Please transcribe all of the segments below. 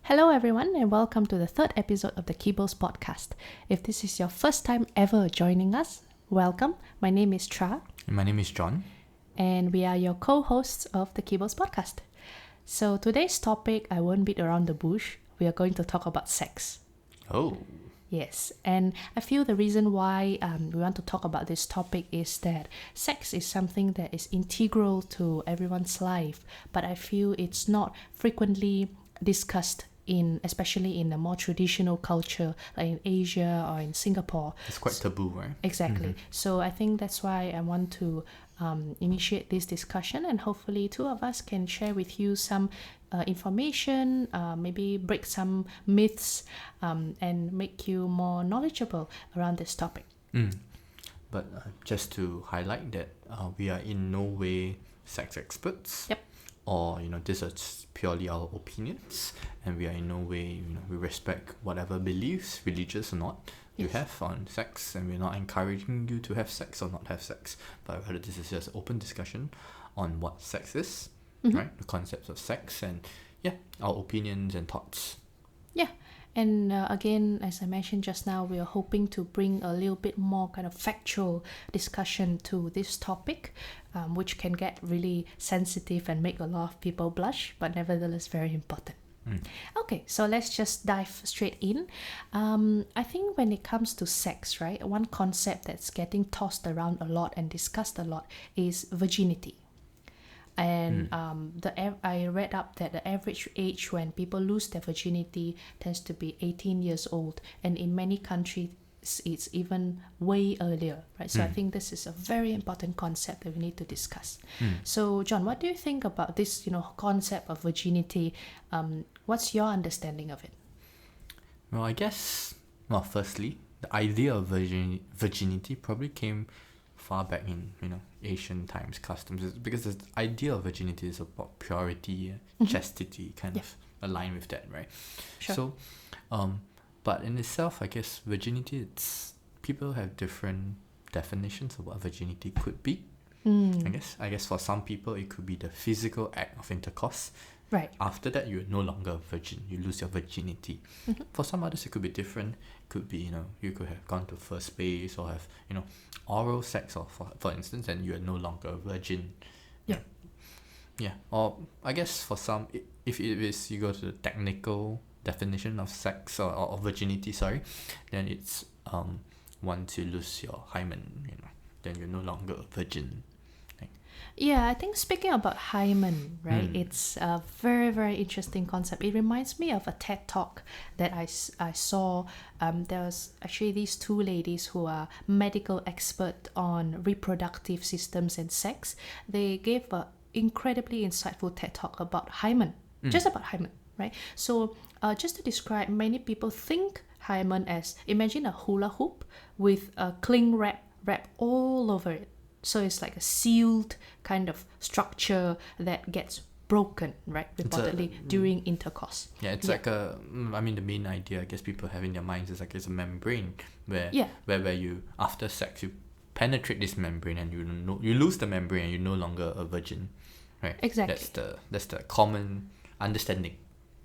Hello, everyone, and welcome to the third episode of the Kibbles Podcast. If this is your first time ever joining us, welcome. My name is Tra, And my name is Jon. and we are your co-hosts of the Kibbles Podcast. So today's topic, I won't beat around the bush. We are going to talk about sex. Oh. Yes, and I feel the reason why we want to talk about this topic is that sex is something that is integral to everyone's life, but I feel it's not frequently discussed especially in the more traditional culture like in Asia or in Singapore. It's quite taboo, right? Exactly. So I think that's why I want to initiate this discussion, and hopefully two of us can share with you some information, maybe break some myths, and make you more knowledgeable around this topic. But just to highlight that we are in no way sex experts. Yep. Or, this is purely our opinions, and we are in no way, we respect whatever beliefs, religious or not, you have on sex, and we're not encouraging you to have sex or not have sex, but rather this is just open discussion on what sex is, right? The concepts of sex, and our opinions and thoughts. Yeah. And again, as I mentioned just now, we are hoping to bring a little bit more kind of factual discussion to this topic, which can get really sensitive and make a lot of people blush, but nevertheless very important. Okay, so let's just dive straight in. I think when it comes to sex, right, one concept that's getting tossed around a lot and discussed a lot is virginity. And I read up that the average age when people lose their virginity tends to be 18 years old, and in many countries it's even way earlier, right? So I think this is a very important concept that we need to discuss. So Jon, what do you think about this concept of virginity? What's your understanding of it? Well, I guess, firstly, the idea of virginity probably came far back in Asian times, customs, because the idea of virginity is about purity, chastity, kind of aligned with that, right? Sure. So but in itself, I guess virginity, people have different definitions of what virginity could be. I guess for some people it could be the physical act of intercourse. Right. After that, you're no longer a virgin. You lose your virginity. For some others, it could be different. It could be, you could have gone to first base or have, oral sex, or for instance, and you are no longer a virgin. Yeah. Yeah. Or I guess for some, if it is, you go to the technical definition of sex or virginity, then it's once you lose your hymen, then you're no longer a virgin. Yeah, I think speaking about hymen, right, it's a very, very interesting concept. It reminds me of a TED Talk that I saw. There was actually these two ladies who are medical expert on reproductive systems and sex. They gave an incredibly insightful TED Talk about hymen, just about hymen, right? So just to describe, many people think hymen as, imagine a hula hoop with a cling wrap all over it. So it's like a sealed kind of structure that gets broken, right? Reportedly during intercourse. Yeah, it's like the main idea I guess people have in their minds is like it's a membrane where you, after sex, you penetrate this membrane and you lose the membrane and you're no longer a virgin, right? Exactly. That's the common understanding.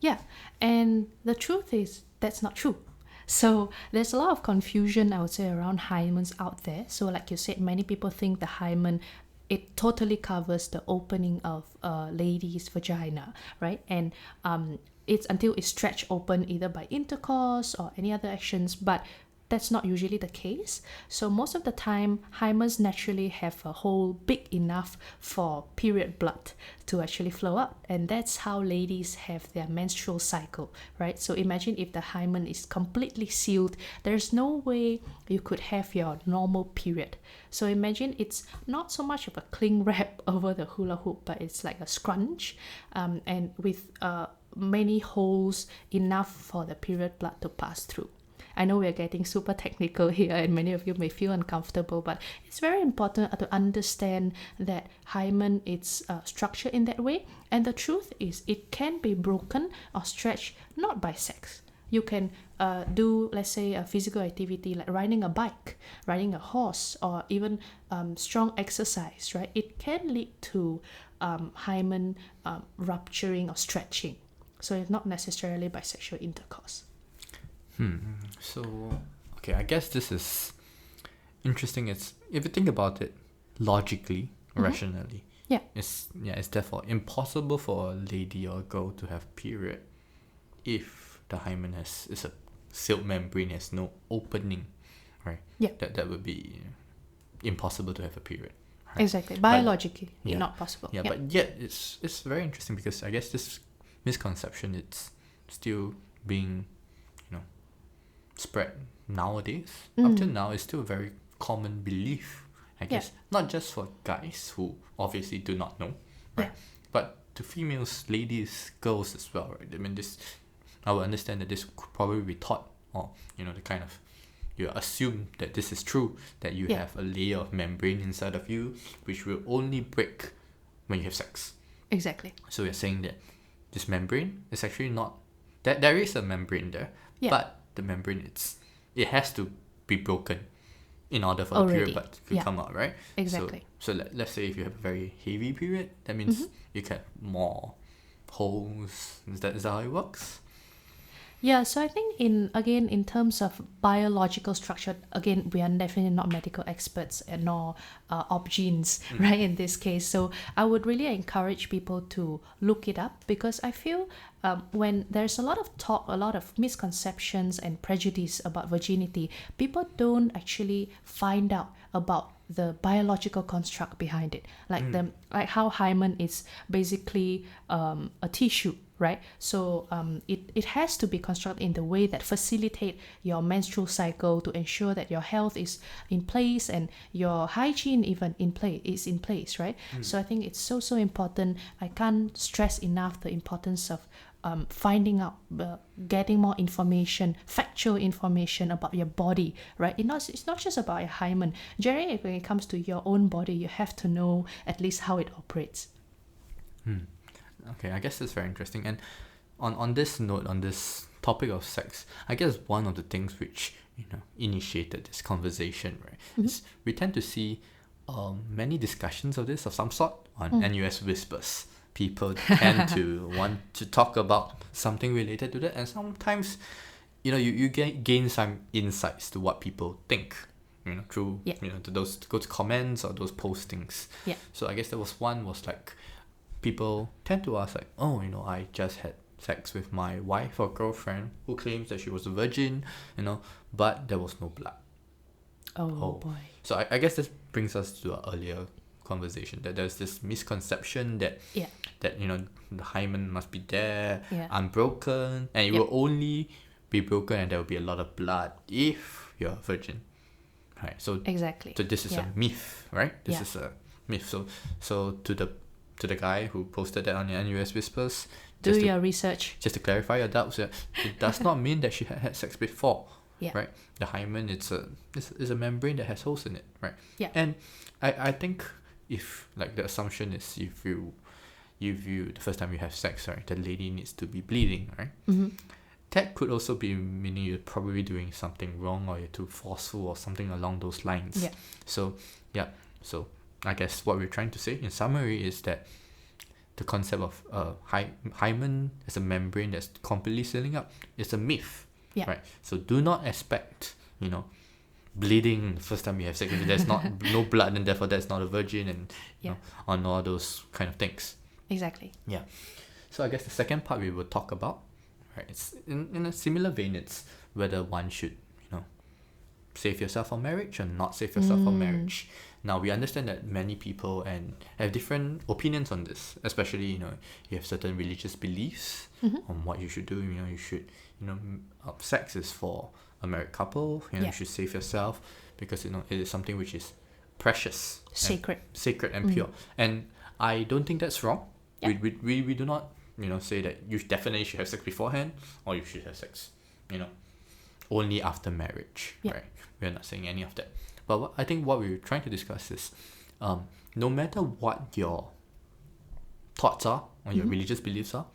Yeah, and the truth is that's not true. So there's a lot of confusion, I would say, around hymens out there. So like you said, many people think the hymen, it totally covers the opening of a lady's vagina, right? And it's until it's stretched open either by intercourse or any other actions, but that's not usually the case. So most of the time, hymens naturally have a hole big enough for period blood to actually flow out. And that's how ladies have their menstrual cycle, right? So imagine if the hymen is completely sealed, there's no way you could have your normal period. So imagine it's not so much of a cling wrap over the hula hoop, but it's like a scrunch, and with many holes enough for the period blood to pass through. I know we're getting super technical here and many of you may feel uncomfortable, but it's very important to understand that hymen is structured in that way. And the truth is it can be broken or stretched not by sex. You can do, let's say, a physical activity like riding a bike, riding a horse, or even strong exercise, right? It can lead to hymen rupturing or stretching. So it's not necessarily by sexual intercourse. So, okay, I guess this is interesting. It's, if you think about it logically, rationally, Yeah. it's therefore impossible for a lady or a girl to have period if the hymen is a sealed membrane, has no opening, right? Yeah. That would be impossible to have a period. Right? Exactly. Biologically, yeah. not possible. Yeah, but yet it's very interesting because I guess this misconception, it's still being, spread nowadays. Up till now, it's still a very common belief, I guess. Not just for guys who obviously do not know, right? But to females, ladies, girls as well, right? I mean, I would understand that this could probably be taught, or the kind of, you assume that this is true, that you have a layer of membrane inside of you which will only break when you have sex. Exactly. So you're saying that this membrane is actually not, that there is a membrane there, but the membrane, it has to be broken in order for the period bud to come out, right? Exactly. So let's say if you have a very heavy period, that means you get more holes. Is that how it works? Yeah, so I think in terms of biological structure, again, we are definitely not medical experts and nor obgyns, right, in this case. So I would really encourage people to look it up, because I feel when there's a lot of talk, a lot of misconceptions and prejudice about virginity, people don't actually find out about the biological construct behind it, like how hymen is basically a tissue, right? So it has to be constructed in the way that facilitate your menstrual cycle to ensure that your health is in place and your hygiene even is in place, right? So I think it's so important. I can't stress enough the importance of finding out, getting more information, factual information about your body, right? It's not just about your hymen. Generally, when it comes to your own body, you have to know at least how it operates. Okay, I guess that's very interesting. And on this note, on this topic of sex, I guess one of the things which initiated this conversation, right, is we tend to see many discussions of this of some sort on NUS Whispers. People tend to want to talk about something related to that, and sometimes you gain some insights to what people think, through to those comments or those postings. So I guess there was like, people tend to ask like, I just had sex with my wife or girlfriend who claims that she was a virgin, but there was no blood. Oh boy. So I guess this brings us to an earlier conversation, that there's this misconception that the hymen must be there, unbroken, and it will only be broken and there will be a lot of blood if you're a virgin, right? So exactly. So this is a myth, right? This is a myth. So to the guy who posted that on the NUS Whispers, do your research. Just to clarify your doubts, it does not mean that she had sex before, right? The hymen, it's a membrane that has holes in it, right? And I think, if like the assumption is, if you the first time you have sex, right, the lady needs to be bleeding, right? That could also be meaning you're probably doing something wrong, or you're too forceful or something along those lines. So I guess what we're trying to say in summary is that the concept of hymen as a membrane that's completely sealing up is a myth, right? So do not expect bleeding the first time you have sex. If there's no blood, then therefore that's not a virgin, and on all those kind of things. Exactly. So I guess the second part we will talk about, right, it's in a similar vein. It's whether one should save yourself for marriage or not save yourself for marriage. Now we understand that many people and have different opinions on this, especially you have certain religious beliefs on what you should do. You should sex is for a married couple. You should save yourself because it is something which is precious, sacred and pure. And I don't think that's wrong. We do not say that you definitely should have sex beforehand, or you should have sex only after marriage, right? We're not saying any of that. But I think what we're trying to discuss is, no matter what your thoughts are or your religious beliefs are,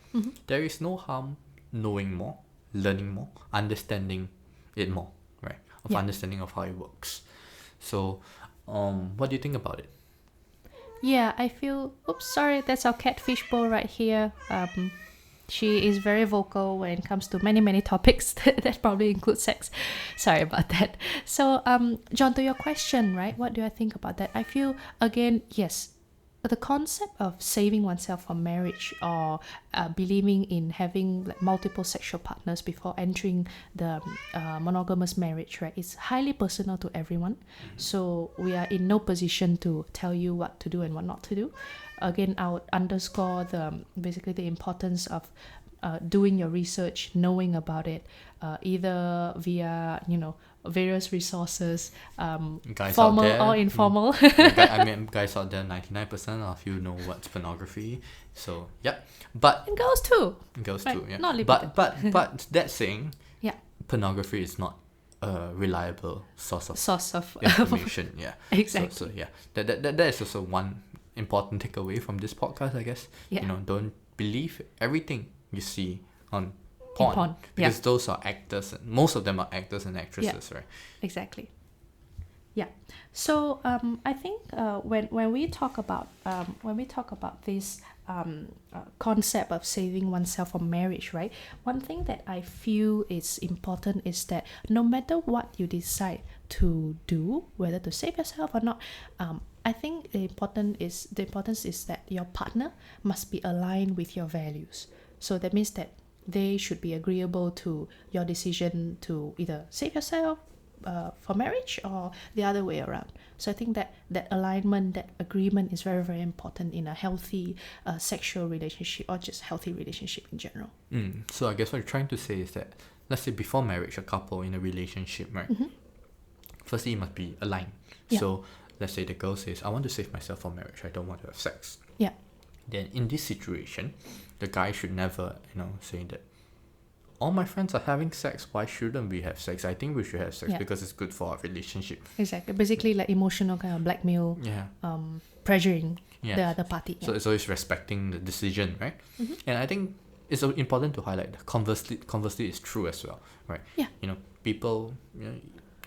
there is no harm knowing more, learning more, understanding it more, right? Understanding of how it works. So, what do you think about it? Yeah, I feel... Oops, sorry, that's our catfish bowl right here. She is very vocal when it comes to many topics that probably include sex. Sorry about that. So, John, to your question, right? What do I think about that? I feel, again, yes, the concept of saving oneself from marriage or believing in having like multiple sexual partners before entering the monogamous marriage, right, is highly personal to everyone. So we are in no position to tell you what to do and what not to do. Again, I would underscore basically the importance of doing your research, knowing about it, either via various resources, Guys formal out there, or informal. I mean, guys out there, 99% of you know what's pornography. So, yep. But And girls too. girls Right, too, yeah. not limited. But that saying, Yeah. pornography is not a reliable source of Source of information. Yeah. Exactly. So yeah, that is also one important takeaway from this podcast, I guess. Yeah. Don't believe everything you see on porn, because those are actors, and most of them are actors and actresses, right? Exactly. Yeah. So I think when we talk about this concept of saving oneself from marriage, right? One thing that I feel is important is that no matter what you decide to do, whether to save yourself or not, I think the importance is that your partner must be aligned with your values. So that means that they should be agreeable to your decision to either save yourself for marriage or the other way around. So I think that alignment, that agreement is very, very important in a healthy sexual relationship or just healthy relationship in general. So I guess what you're trying to say is that, let's say before marriage, a couple in a relationship, right? Firstly, it must be aligned. Yeah. So let's say the girl says, I want to save myself from marriage, I don't want to have sex. Yeah. Then in this situation, the guy should never, say that all my friends are having sex, why shouldn't we have sex? I think we should have sex because it's good for our relationship. Exactly. Basically like emotional kind of blackmail, pressuring the other party. So it's always respecting the decision, right? And I think it's important to highlight that conversely it's true as well, right? Yeah. People,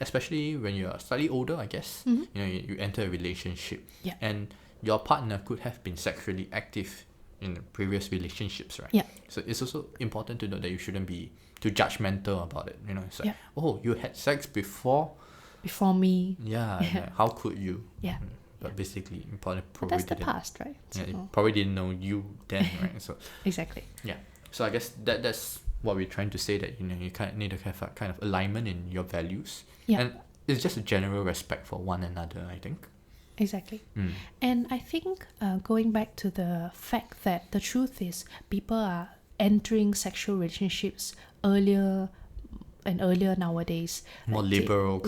especially when you're slightly older, I guess, you enter a relationship, and your partner could have been sexually active in previous relationships, right? Yeah. So it's also important to know that you shouldn't be too judgmental about it. It's like, oh, you had sex before me. Yeah. How could you? Yeah. But basically, probably that's the didn't. past, right? Yeah, it probably didn't know you then, right? So exactly. yeah. So I guess that's what we're trying to say, that you kind of need to have a kind of alignment in your values. Yeah. And it's just a general respect for one another, I think. Exactly. And I think going back to the fact that the truth is people are entering sexual relationships earlier and earlier nowadays. More liberal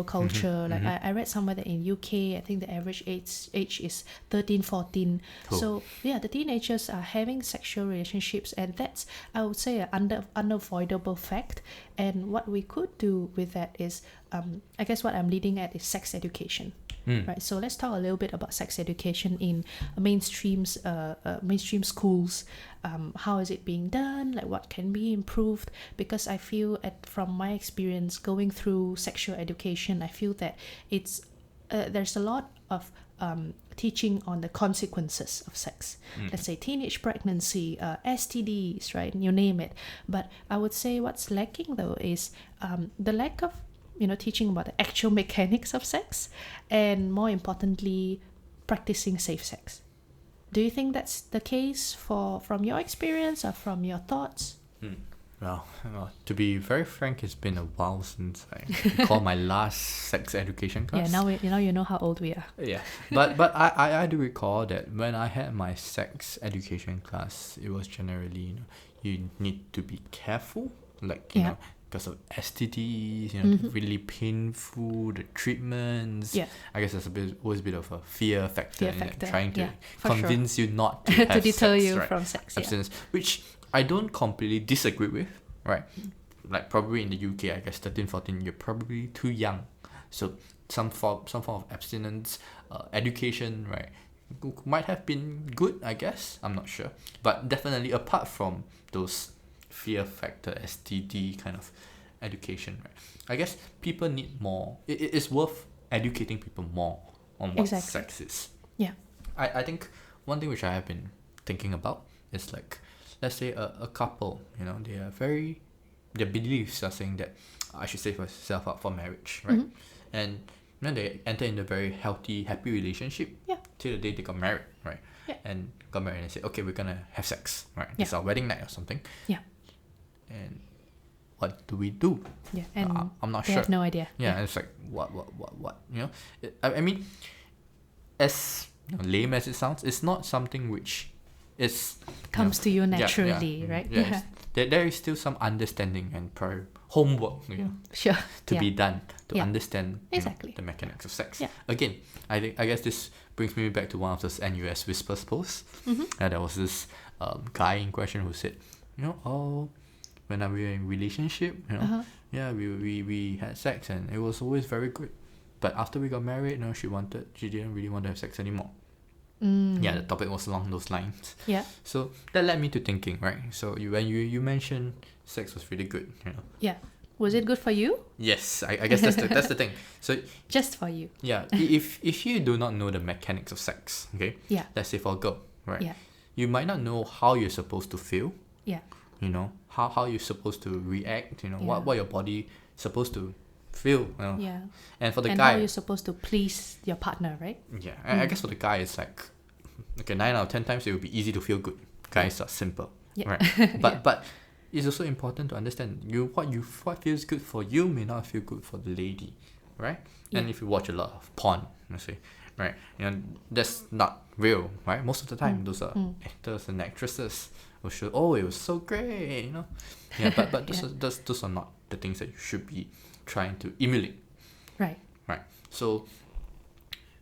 culture. Like I read somewhere that in UK, I think the average age is 13, 14. Cool. So yeah, the teenagers are having sexual relationships, and that's, I would say, an unavoidable fact. And what we could do with that is, I guess what I'm leading at is sex education. Right, so let's talk a little bit about sex education in mainstream schools. How is it being done? Like, what can be improved? Because I feel, from my experience going through sexual education, I feel that it's there's a lot of teaching on the consequences of sex. Let's say teenage pregnancy, STDs, right? You name it. But I would say what's lacking though is the lack of teaching about the actual mechanics of sex, and more importantly, practicing safe sex. Do you think that's the case from your experience or from your thoughts? Well, to be very frank, it's been a while since I recall my last sex education class. Yeah, now you know how old we are. Yeah, but I do recall that when I had my sex education class, it was generally, you need to be careful, like, because of STDs, really painful, the treatments. Yeah. I guess there's always a bit of a fear factor in it, trying to for convince you not to to have deter sex, you right? from sex. Abstinence, which I don't completely disagree with, right? Like probably in the UK, I guess 13, 14, you're probably too young. So some form of abstinence, education, right, might have been good, I guess. I'm not sure. But definitely apart from those fear factor, STD kind of education, right, I guess people need more. It's worth educating people more on what sex is. Yeah. I think one thing which I have been thinking about is, like, let's say a couple, you know, their beliefs are saying that I should save myself up for marriage, right? And you know, they enter into a very healthy, happy relationship till the day they got married, right? And got married and say, okay, we're gonna have sex, right? It's our wedding night or something. And what do we do? And I'm not they sure. have no idea. And it's like what? You know, I mean, as lame as it sounds, it's not something which is comes to you naturally, right? There is still some understanding and homework, to be done to understand the mechanics of sex. Again, I guess this brings me back to one of those NUS Whispers posts. There was this guy in question who said, when we were in relationship, we had sex and it was always very good. But after we got married, she didn't really want to have sex anymore. The topic was along those lines. So that led me to thinking, right? So when you mentioned sex was really good, Was it good for you? Yes, I guess that's the thing. So just for you. If you do not know the mechanics of sex, okay? Let's say for a girl, right? You might not know how you're supposed to feel. How you're supposed to react, what your body supposed to feel. And for the guy, how you're supposed to please your partner, right? I guess for the guy it's like, okay, 9 out of 10 times it will be easy to feel good. Guys are simple, right? But it's also important to understand what feels good for you may not feel good for the lady, right? And if you watch a lot of porn, let's say, right, that's not real, right? Most of the time those are actors and actresses who show, it was so great, but those are not the things that you should be trying to emulate, right? So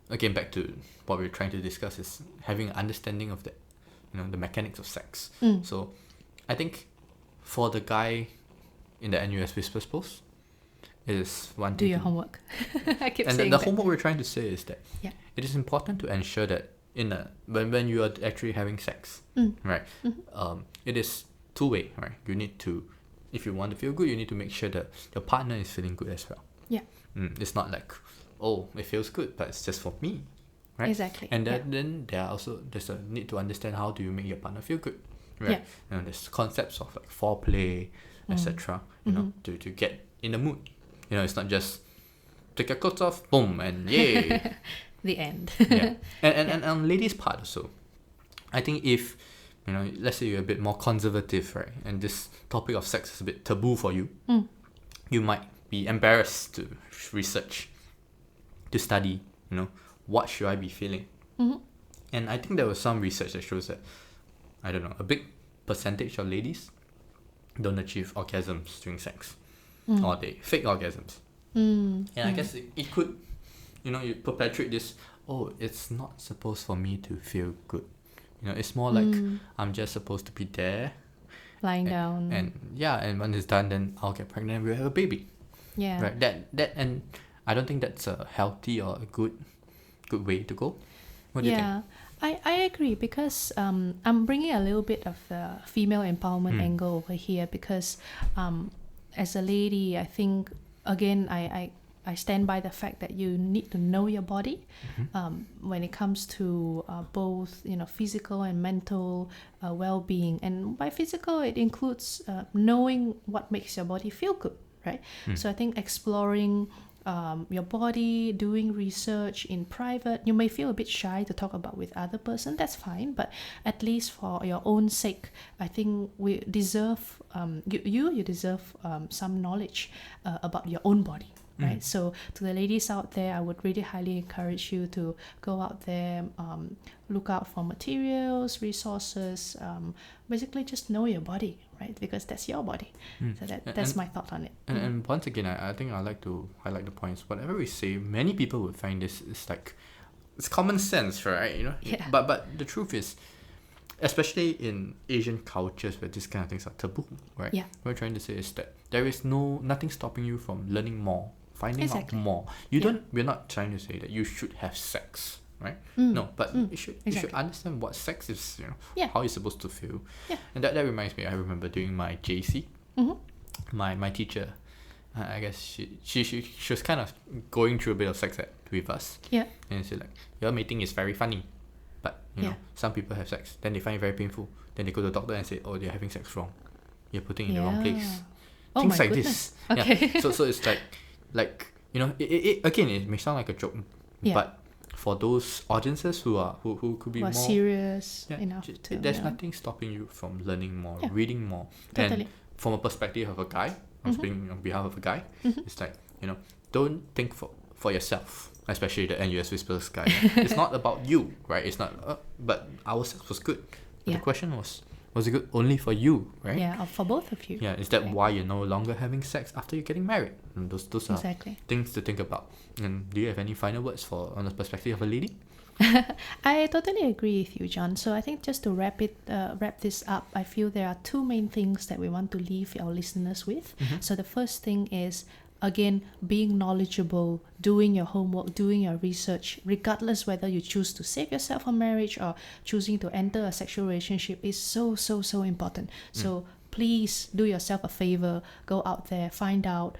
again, back to what we're trying to discuss is having an understanding of the mechanics of sex. So I think for the guy in the NUS Whispers post, it is one thing. Do your homework. I keep saying the that. homework we're trying to say is that it is important to ensure that when you are actually having sex, right? It is two-way, right? You need to, if you want to feel good, you need to make sure that your partner is feeling good as well. It's not like, it feels good, but it's just for me, right? Exactly. And then there's a need to understand how do you make your partner feel good, right? There's concepts of like foreplay, etc. To get in the mood. It's not just take your clothes off, boom, and yay. The end. And on ladies' part also, I think if let's say you're a bit more conservative, right, and this topic of sex is a bit taboo for you, you might be embarrassed to research, to study, what should I be feeling? And I think there was some research that shows that, I don't know, a big percentage of ladies don't achieve orgasms during sex, or they fake orgasms. And I guess it could, you perpetuate this, it's not supposed for me to feel good. It's more like I'm just supposed to be there, lying down. And when it's done, then I'll get pregnant and we'll have a baby. Right. That and I don't think that's a healthy or a good way to go. What do you think? I agree, because I'm bringing a little bit of the female empowerment angle over here, because as a lady, I think, again, I stand by the fact that you need to know your body when it comes to both physical and mental well-being. And by physical, it includes knowing what makes your body feel good, right? So I think exploring your body, doing research in private, you may feel a bit shy to talk about with other person, that's fine, but at least for your own sake, I think we deserve you deserve some knowledge about your own body, right? So to the ladies out there, I would really highly encourage you to go out there, look out for materials, resources, basically just know your body, right? Because that's your body. So that's my thought on it. And once again, I think I like to highlight the points. Whatever we say, many people would find this is like, it's common sense, right? But the truth is, especially in Asian cultures where these kind of things are taboo, right? What we're trying to say is that there is nothing stopping you from learning more, finding out more. We're not trying to say that you should have sex, right? No, but you should understand what sex is, how you're supposed to feel. And that reminds me, I remember during my JC, my teacher, I guess she was kind of going through a bit of sex ed with us. And she said like, your mating is very funny. But you know, some people have sex, then they find it very painful. Then they go to the doctor and say, oh, they're having sex wrong. You're putting it in the wrong place. Oh Things my like goodness. this. Okay. Yeah. So it's like you know, again, it may sound like a joke, but for those audiences who could be more serious enough to, there's nothing stopping you from learning more, reading more. Totally. And from a perspective of a guy, I'm speaking on behalf of a guy, it's like, you know, don't think for yourself, especially the NUS Whispers guy. It's not about you, right? It's not but our sex was good. But the question was it good only for you, right? Yeah, or for both of you. Yeah, is that why you're no longer having sex after you're getting married? And those are things to think about. And do you have any final words on the perspective of a lady? I totally agree with you, John. So I think just to wrap this up, I feel there are two main things that we want to leave our listeners with. So the first thing is, again, being knowledgeable, doing your homework, doing your research, regardless whether you choose to save yourself from marriage or choosing to enter a sexual relationship, is so important. So please do yourself a favor, go out there, find out,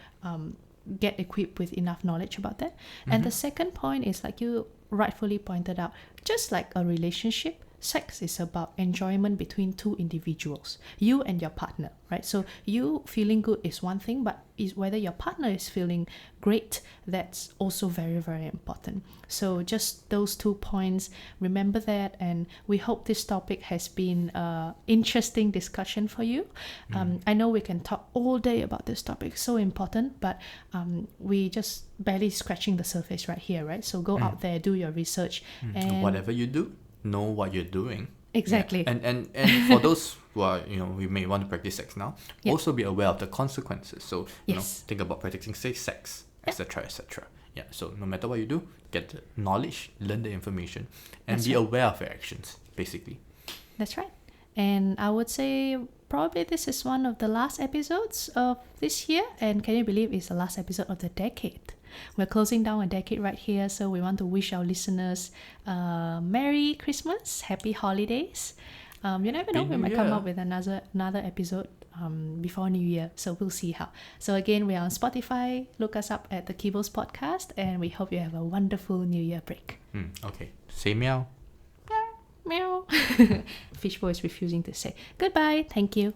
get equipped with enough knowledge about that. And the second point is, like you rightfully pointed out, just like a relationship, sex is about enjoyment between two individuals, you and your partner, right? So you feeling good is one thing, but is whether your partner is feeling great, that's also very important. So just those 2 points, remember that, and we hope this topic has been an interesting discussion for you. I know we can talk all day about this topic, so important, but we just barely scratching the surface right here, right? So go out there, do your research, and whatever you do, know what you're doing. Exactly. And for those who are, you know, we may want to practice sex now, also be aware of the consequences. So you know, think about practicing safe sex, etc. Yeah. So no matter what you do, get the knowledge, learn the information, and be aware of your actions, basically. That's right. And I would say probably this is one of the last episodes of this year, and can you believe it's the last episode of the decade? We're closing down a decade right here, so we want to wish our listeners Merry Christmas, Happy Holidays. You never know, we might come up with another episode before New Year, so we'll see how. So again, we are on Spotify, look us up at the Kibbles Podcast, and we hope you have a wonderful New Year break. Okay, say meow. Meow. Fishbowl is refusing to say. Goodbye, thank you.